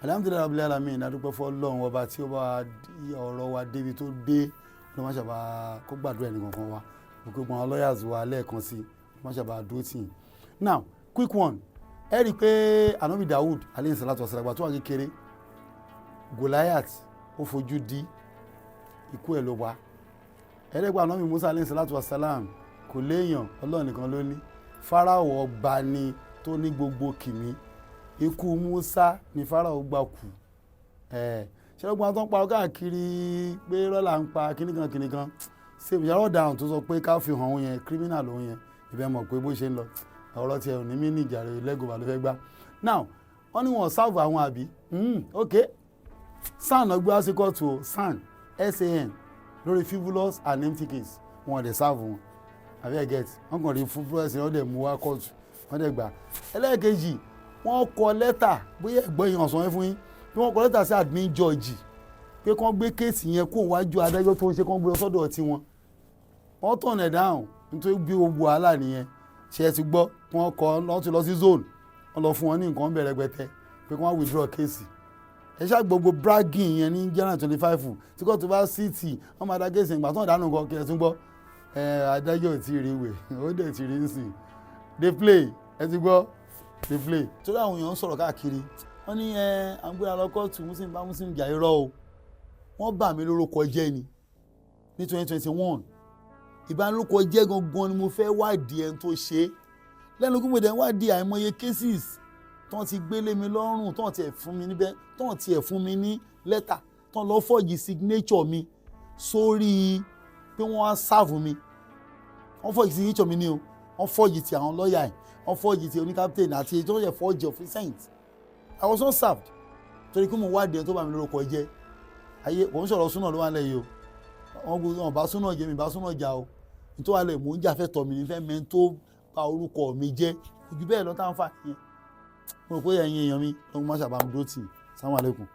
alhamdulilayi rabbil alamin adúpẹ́ fún Ọlọ́run ọba tí ó bá ọ̀rọ̀ wa débi tó dé ló má ṣàbà kó gbàdúrà ẹnì kankan wa gbogbo àwọn lawyers wa lẹ́ẹ̀kan sí ló má ṣàbà dúró tì í. Now quick one ẹ rí i pé anabi Dawud alayhi salatu wasalam tó wà kékeré Goliath ó fojú di ikú ẹ̀ ló wá ẹ̀rẹ́gbà anabi Musa alayhi salatu wasalam kò léèyàn Ọlọ́run nìkan ló ní Fáráò ọba ni tó ní gbogbo kìíní ikú Musa ni Fáráò gbà kú ṣẹlẹ́gbọ́n tó ń pa káàkiri pé rọ́là ń pa kíníkan ṣe ìyàrá ọ̀daràn tó sọ pé ká fi hàn òun yẹn criminal òun yẹn ìbẹ́ mọ̀ pé bó ṣe ń lọ ọ̀rọ̀ tiẹ̀ ò ní mí ní ìjàre lẹ́gọ̀ọ́ ló fẹ́ gbá now wọ́n ní wọ́n sáàbù àwọn àbí ok SAN ọgbẹ́ àsìkọ́tù o SAN lórí frivolous and empty case wọn dẹ̀ sáàbù wọn àbí ẹ̀ get wọ́n kàn rí frivolous wọ́n dẹ̀ mú wá kóòtù wọ́n dẹ̀ gbà ẹlẹ́ẹ̀kejì wọ́n kọ lẹ́tà bóyá ẹ̀gbọ́n yìí ọ̀sán yẹn fún yín bí wọ́n kọ lẹ́tà sí admin George pé kán gbé kéèsì yẹn kó wájú adájọ́ tó ń ṣe kán gbé lọ sọ́dọ̀ tiwọn wọ́n tọ̀nà ẹ̀ dáhùn nítorí gbé gbogbo wàhálà nìyẹn ṣe ẹ ti gbọ́ wọ́n kọ́ lọ́n ti lọ sí zone wọ́n lọ fún wọn ní nǹkan bẹ̀rẹ̀ gbẹtẹ pé kí wọ́n withdraw kéèsì ẹ ṣáà gbogbo bragging yẹn ní January 25 tí kò tó bá city wọ́n máa dá kéèsì ìgbà tó ń dánù kan kí ẹ tún gbọ́ adájọ́ ò tí ì rí ìwé ó dẹ̀ ti rí ń sìn dey play ẹ ti gbọ́ dey play. torí àwọn èèyàn ń sọ̀rọ̀ káàkiri wọ́n ní àgbéra lọ kóòtù muslim bá muslim jà irọ́ o wọ́n bà mí lórúkọ jẹ́ ni ní 2021 ìbánilórúkọ jẹ́ gangan ni mo fẹ́ wádìí ẹni tó ṣe é lẹ́nu gbogbo ìdẹ̀ wádìí àìmọye cases tọ́n ti gbélé mi lọ́rùn tọ́n tiẹ̀ fún mi níbẹ̀ tọ́n tiẹ̀ fún mi ní lẹ́tà tọ́n lọ fọ́ọ̀jì signature mi sórí pé wọ́n á sáàfù mi wọ́n fọ́ọ̀jì signature mi ní o wọ́n fọ́ọ̀jì ti àwọn lọ́ọ̀yà ẹ̀ wọ́n fọ́ọ̀jì ti oníkàpítẹ̀nì àti èyí tó yẹ fọ́ọ̀jì of saint I was not served torí pé mo wádìí ẹni tó bà mí lórúkọ jẹ́ ayé kò ń sọ̀rọ̀ súnà ló wà lẹ́yìn o wọ́n bá súnà jẹ́ mi bá súnà jà o nítorí wà lẹ̀ mò ń jà fẹ́ tọ̀ mí nífẹ̀ẹ́ mẹ́rin tó bà orúkọ mi jẹ́ ojú bẹ́ẹ̀ lọ tá ń fà yẹn mo rò pé ẹ̀yin èèyàn mi lọ́wọ́ má ṣàbàmù dúró tì í. Assalamu alaikum.